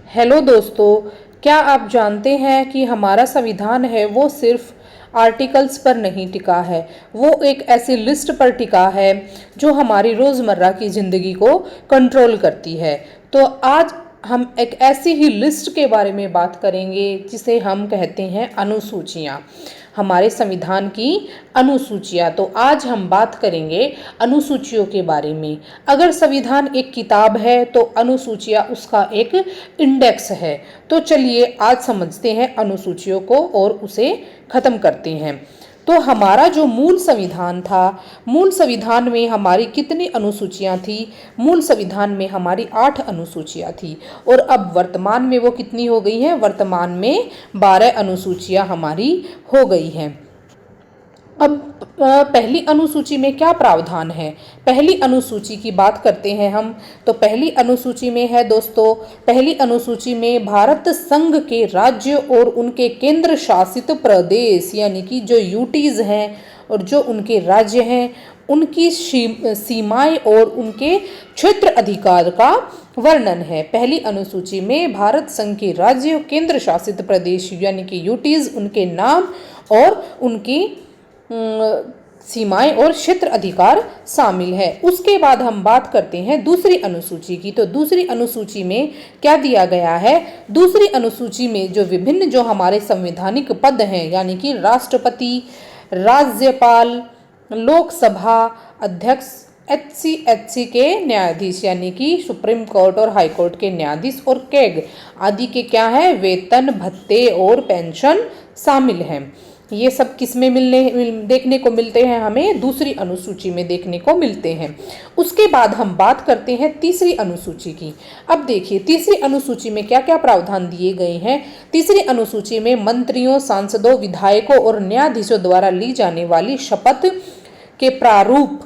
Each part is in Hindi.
हेलो दोस्तों, क्या आप जानते हैं कि हमारा संविधान है वो सिर्फ आर्टिकल्स पर नहीं टिका है। वो एक ऐसी लिस्ट पर टिका है जो हमारी रोज़मर्रा की ज़िंदगी को कंट्रोल करती है। तो आज हम एक ऐसी ही लिस्ट के बारे में बात करेंगे जिसे हम कहते हैं अनुसूचियाँ। हमारे संविधान की अनुसूचियाँ। तो आज हम बात करेंगे अनुसूचियों के बारे में। अगर संविधान एक किताब है तो अनुसूचियाँ उसका एक इंडेक्स है। तो चलिए आज समझते हैं अनुसूचियों को और उसे खत्म करते हैं। तो हमारा जो मूल संविधान था, मूल संविधान में हमारी कितनी अनुसूचियाँ थी? मूल संविधान में हमारी 8 अनुसूचियाँ थी और अब वर्तमान में वो कितनी हो गई हैं? वर्तमान में 12 अनुसूचियाँ हमारी हो गई हैं। अब पहली अनुसूची में क्या प्रावधान है? पहली अनुसूची की बात करते हैं हम। तो पहली अनुसूची में है दोस्तों, पहली अनुसूची में भारत संघ के राज्य और उनके केंद्र शासित प्रदेश यानी कि जो यूटीज हैं और जो उनके राज्य हैं उनकी सीमाएं और उनके क्षेत्र अधिकार का वर्णन है। पहली अनुसूची में भारत संघ के राज्य, केंद्र शासित प्रदेश यानी कि यूटीज, उनके नाम और उनकी सीमाएं और क्षेत्र अधिकार शामिल है। उसके बाद हम बात करते हैं दूसरी अनुसूची की। तो दूसरी अनुसूची में क्या दिया गया है? दूसरी अनुसूची में जो विभिन्न जो हमारे संवैधानिक पद हैं यानी कि राष्ट्रपति, राज्यपाल, लोकसभा अध्यक्ष, एचसी के न्यायाधीश यानी कि सुप्रीम कोर्ट और हाई कोर्ट के न्यायाधीश और कैग आदि के क्या है? वेतन, भत्ते और पेंशन शामिल हैं। ये सब किस में देखने को मिलते हैं? हमें दूसरी अनुसूची में देखने को मिलते हैं। उसके बाद हम बात करते हैं तीसरी अनुसूची की। अब देखिए तीसरी अनुसूची में क्या क्या प्रावधान दिए गए हैं। तीसरी अनुसूची में मंत्रियों, सांसदों, विधायकों और न्यायाधीशों द्वारा ली जाने वाली शपथ के प्रारूप,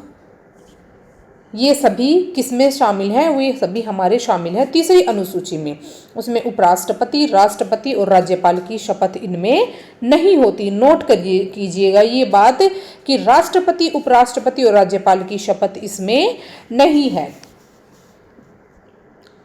ये सभी किसमें शामिल हैं? वो ये सभी हमारे शामिल हैं तीसरी अनुसूची में। उसमें उपराष्ट्रपति, राष्ट्रपति और राज्यपाल की शपथ इनमें नहीं होती। नोट करिए कीजिएगा ये बात कि राष्ट्रपति, उपराष्ट्रपति और राज्यपाल की शपथ इसमें नहीं है।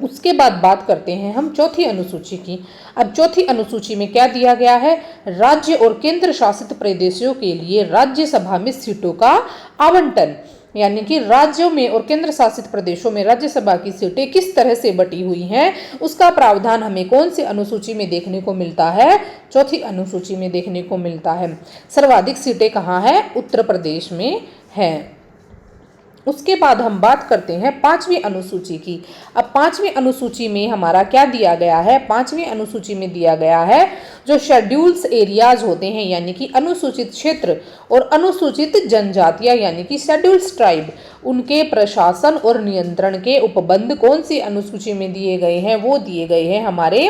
उसके बाद बात करते हैं हम चौथी अनुसूची की। अब चौथी अनुसूची में क्या दिया गया है? राज्य और केंद्र शासित प्रदेशों के लिए राज्यसभा में सीटों का आवंटन, यानी कि राज्यों में और केंद्र शासित प्रदेशों में राज्यसभा की सीटें किस तरह से बटी हुई हैं, उसका प्रावधान हमें कौन सी अनुसूची में देखने को मिलता है? चौथी अनुसूची में देखने को मिलता है। सर्वाधिक सीटें कहाँ है? उत्तर प्रदेश में है। उसके बाद हम बात करते हैं पांचवी अनुसूची की। अब पांचवी अनुसूची में हमारा क्या दिया गया है? पांचवी अनुसूची में दिया गया है जो शेड्यूल्स एरियाज होते हैं यानी कि अनुसूचित क्षेत्र और अनुसूचित जनजातियां यानी कि शेड्यूल्स ट्राइब, उनके प्रशासन और नियंत्रण के उपबंध कौन सी अनुसूची में दिए गए हैं? वो दिए गए हैं हमारे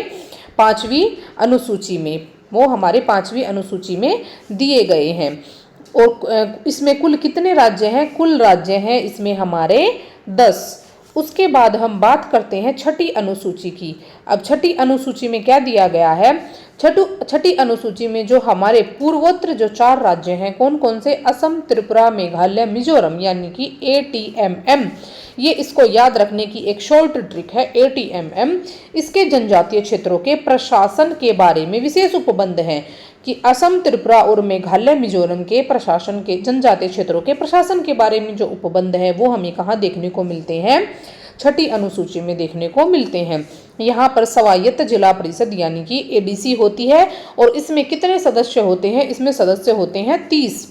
पांचवी अनुसूची में। वो हमारे पांचवी अनुसूची में दिए गए हैं। और इसमें कुल कितने राज्य हैं? कुल राज्य हैं इसमें हमारे 10। उसके बाद हम बात करते हैं छठी अनुसूची की। अब छठी अनुसूची में क्या दिया गया है? छठी अनुसूची में जो हमारे पूर्वोत्तर जो 4 राज्य हैं, कौन कौन से? असम, त्रिपुरा, मेघालय, मिजोरम यानी कि ATMM। ये इसको याद रखने की एक शॉर्ट ट्रिक है, ATMM। इसके जनजातीय क्षेत्रों के प्रशासन के बारे में विशेष उपबंध हैं कि असम, त्रिपुरा और मेघालय, मिजोरम के प्रशासन के जनजातीय क्षेत्रों के प्रशासन के बारे में जो उपबंध है वो हमें कहाँ देखने को मिलते हैं? छठी अनुसूची में देखने को मिलते हैं। यहाँ पर स्वायत्त जिला परिषद यानी कि ADC होती है और इसमें कितने सदस्य होते हैं? इसमें सदस्य होते हैं 30।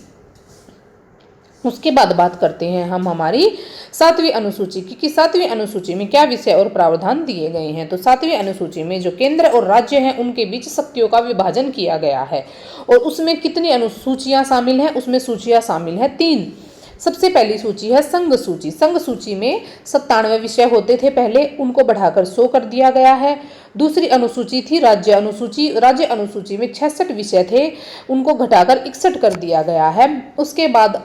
उसके बाद बात करते हैं हम हमारी सातवीं अनुसूची की कि सातवीं अनुसूची में क्या विषय और प्रावधान दिए गए हैं। तो सातवीं अनुसूची में जो केंद्र और राज्य हैं उनके बीच शक्तियों का विभाजन किया गया है और उसमें कितनी अनुसूचियां शामिल हैं? उसमें सूचियां शामिल हैं 3। सबसे पहली सूची है संघ सूची। संघ सूची में 97 विषय होते थे पहले, उनको बढ़ाकर 100 कर दिया गया है। दूसरी अनुसूची थी राज्य अनुसूची। राज्य अनुसूची में 66 विषय थे, उनको घटाकर 61 कर दिया गया है। उसके बाद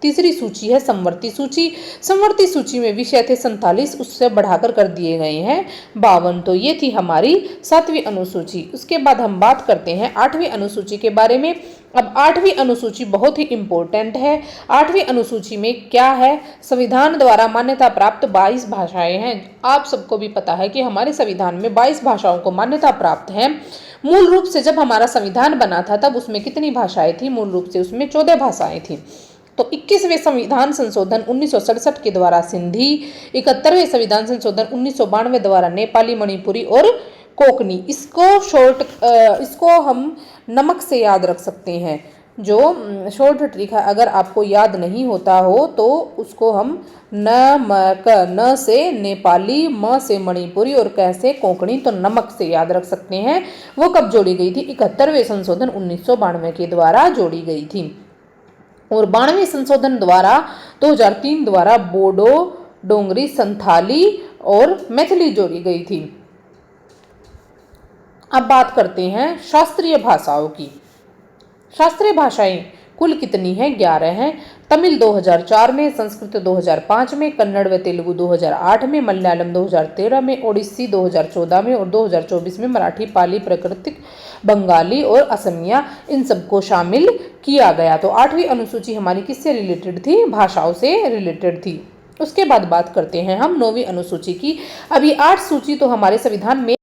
तीसरी सूची है समवर्ती सूची। समवर्ती सूची में विषय थे 47, उससे बढ़ाकर कर दिए गए हैं 52। तो ये थी हमारी 7वीं अनुसूची। उसके बाद हम बात करते हैं 8वीं अनुसूची के बारे में। अब 8वीं अनुसूची बहुत ही इंपॉर्टेंट है। 8वीं अनुसूची में क्या है, संविधान द्वारा मान्यता प्राप्त 22 भाषाएं हैं। आप सबको भी पता है कि हमारे संविधान में 22 भाषाओं को मान्यता प्राप्त है। मूल रूप से जब हमारा संविधान बना था तब उसमें कितनी भाषाएं थी, मूल रूप से उसमें 14 भाषाएं थी। तो 21वें संविधान संशोधन 1967 के द्वारा सिंधी, 71वें संविधान संशोधन 1992 द्वारा नेपाली, मणिपुरी और कोंकणी। इसको हम नमक से याद रख सकते हैं। जो शॉर्ट ट्रिक है, अगर आपको याद नहीं होता हो तो उसको हम नमक, न से नेपाली, म से मणिपुरी और क से कोंकणी, तो नमक से याद रख सकते हैं। वो कब जोड़ी गई थी? 71वें संशोधन 1992 के द्वारा जोड़ी गई थी। और 92वें संशोधन द्वारा 2003 द्वारा बोडो, डोंगरी, संथाली और मैथिली जोड़ी गई थी। अब बात करते हैं शास्त्रीय भाषाओं की। शास्त्रीय भाषाएं कुल कितनी हैं? 11 हैं। तमिल 2004 में, संस्कृत 2005 में, कन्नड़ व तेलुगु 2008 में, मलयालम 2013 में, ओडिसी 2014 में और 2024 में मराठी, पाली, प्राकृतिक, बंगाली और असमिया, इन सबको शामिल किया गया। तो 8वीं अनुसूची हमारी किससे रिलेटेड थी? भाषाओं से रिलेटेड थी। उसके बाद बात करते हैं हम 9वीं अनुसूची की। अभी 8 सूची तो हमारे संविधान में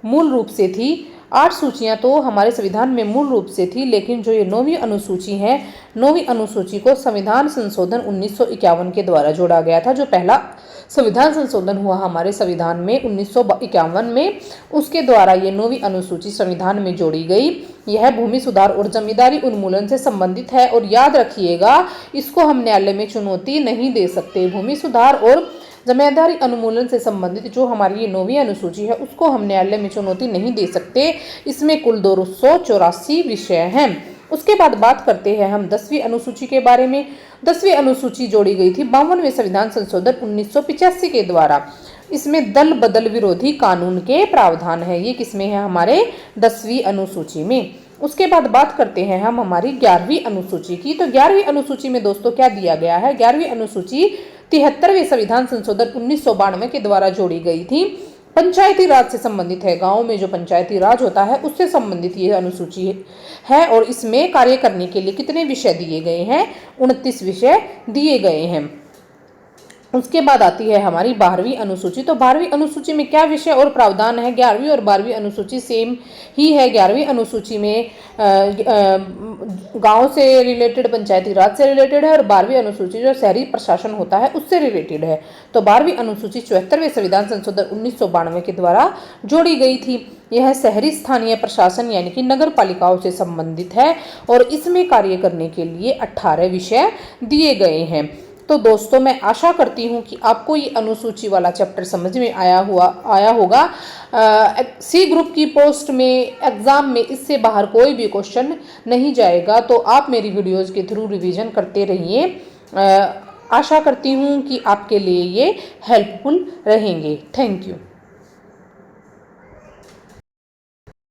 मूल रूप से थी, 8 सूचियां तो हमारे संविधान में मूल रूप से थी, लेकिन जो ये 9वीं अनुसूची है, 9वीं अनुसूची को संविधान संशोधन 1951 के द्वारा जोड़ा गया था। जो पहला संविधान संशोधन हुआ हमारे संविधान में 1951 में, उसके द्वारा ये 9वीं अनुसूची संविधान में जोड़ी गई। यह भूमि सुधार और जमींदारी उन्मूलन से संबंधित है। और याद रखिएगा, इसको हम न्यायालय में चुनौती नहीं दे सकते। भूमि सुधार और जमींदारी उन्मूलन से संबंधित जो हमारी ये 9वीं अनुसूची है, उसको हम न्यायालय में चुनौती नहीं दे सकते। इसमें कुल 284 विषय हैं। उसके बाद बात करते हैं हम 10वीं अनुसूची के बारे में। 10वीं अनुसूची जोड़ी गई थी 52वें संविधान संशोधन 1985 के द्वारा। इसमें दल बदल विरोधी कानून के प्रावधान है। ये किसमें है? हमारे 10वीं अनुसूची में। उसके बाद बात करते हैं हम हमारी 11वीं अनुसूची की। तो 11वीं अनुसूची में दोस्तों क्या दिया गया है? 11वीं अनुसूची 73वें संविधान संशोधन 1992 के द्वारा जोड़ी गई थी। पंचायती राज से संबंधित है। गांव में जो पंचायती राज होता है उससे संबंधित ये अनुसूची है। और इसमें कार्य करने के लिए कितने विषय दिए गए हैं? 29 विषय दिए गए हैं। उसके बाद आती है हमारी 12वीं अनुसूची। तो 12वीं अनुसूची में क्या विषय और प्रावधान है? 11वीं और 12वीं अनुसूची सेम ही है। 11वीं अनुसूची में गांव से रिलेटेड, पंचायती राज से रिलेटेड है, और 12वीं अनुसूची जो शहरी प्रशासन होता है उससे रिलेटेड है। तो 12वीं अनुसूची 74वें संविधान संशोधन 1992 के द्वारा जोड़ी गई थी। यह शहरी स्थानीय प्रशासन यानी कि नगर पालिकाओं से संबंधित है और इसमें कार्य करने के लिए 18 विषय दिए गए हैं। तो दोस्तों, मैं आशा करती हूँ कि आपको ये अनुसूची वाला चैप्टर समझ में आया होगा। सी ग्रुप की पोस्ट में, एग्जाम में इससे बाहर कोई भी क्वेश्चन नहीं जाएगा। तो आप मेरी वीडियोस के थ्रू रिवीजन करते रहिए। आशा करती हूँ कि आपके लिए ये हेल्पफुल रहेंगे। Thank you.